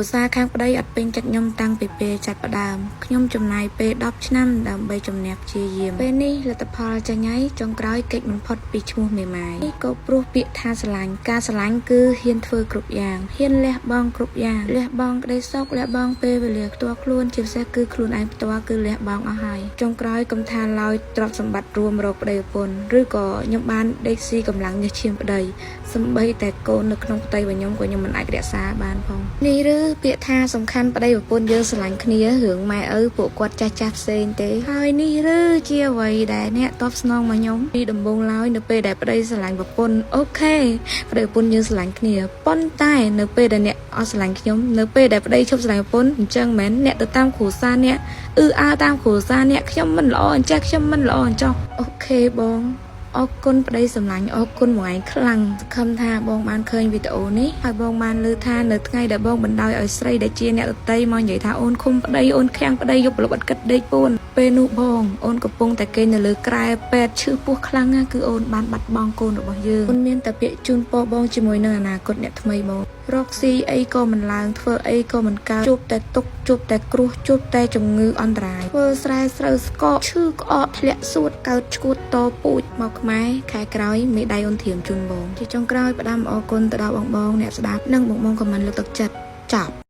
ឧស្សាហ៍ខាងប្តីអត់ពេញចិត្តខ្ញុំតាំងពីពេលចាប់ផ្ដើមខ្ញុំចំណាយពេល10ឆ្នាំដើម្បីជំនះព្យាយាមពេលនេះលទ្ធផលចាញ់ហើយចុងក្រោយកិច្ចមិនផុតពីឈ្មោះមេម៉ាយនេះក៏ព្រោះពាក្យថាស្រឡាញ់ការស្រឡាញ់គឺហ៊ានធ្វើគ្រប់យ៉ាងហ៊ានលះបង់គ្រប់យ៉ាងលះបង់ក្តីសុខលះបង់ពេលវេលាផ្ទាល់ខ្លួនជាពិសេសគឺខ្លួនឯងផ្ទាល់គឺលះបង់អស់ហើយចុងក្រោយកុំថាឡើយទ្រព្យសម្បត្តិរួមរកប្តីប្រពន្ធឬក៏ខ្ញុំបានដេកស៊ីកម្លាំងញើសឈាមប្តីសម្បីតែកូននៅក្នុងផ្ទៃរបស់ខ្ញុំក៏ខ្ញុំមិនអាចរក្សាបានផងនេះឬពាក្យថាសំខាន់ប្តីប្រពន្ធយើងស្រឡាញ់គ្នារឿងម៉ែឪពួកគាត់ចាស់ចាស់ផ្សេងទេហើយនេះឬជាអ្វីដែលអ្នកតបស្នងមកខ្ញុំពីដំបូងឡើយនៅពេលដែលប្តីស្រឡាញ់ប្រពន្ធអូខេប្តីប្រពន្ធយើងស្រឡាញ់គ្នាប៉ុន្តែនៅពេលដែលអ្នកអត់ស្រឡាញ់ខ្ញុំនៅពេលដែលប្តីឈប់ស្រឡាញ់ប្រពន្ធអញ្ចឹងមែនអ្នកទៅតាមគ្រួសារអ្នកអើតាមគ្រួសារអ្នកខ្ញុំមិនល្អអញ្ចេះខ្ញុំមិនល្អអញ្ចោះអូខេបងអរគុណប្តីសម្លាញ់អរគុណមួយឯងខ្លាំងសង្ឃឹមថាបងបានឃើញវីដេអូនេះហើយបងបានឮថានៅថ្ងៃដែលបងបណ្ដោយឲ្យស្រីដែលជាអ្នកដតីមកនិយាយថាអូនឃុំប្តីអូនខាំងប្តីយកប្រលប់អត់គិតដេកពួនពេលនោះបងអូនកំពុងតែគេងនៅលើក្រែពេទ្យឈឺពោះខ្លាំងណាស់គឺអូនបានបាត់បង់កូនរបស់យើងអូនមានតែពាក្យជូនពរបងជាមួយនឹងអនាគតអ្នកថ្មីបងរកស៊ីអីក៏មិនឡើងធ្វើអីក៏មិនកើតជួបតែទុកជួបតែគ្រោះជួបតែជំងឺអន្តរាយធ្វើស្រែស្រូវស្កកឈឺក្អកធ្លាក់សួតកើតឈួតតពូជមកខ្មែរខែក្រោយមេដៃអូនធៀមជូនបងជាចុងក្រោយផ្ដាំអរគុណទៅដល់បងអ្នកស្ដាប់និងបងខមមិនលើកទឹកចិត្តចប់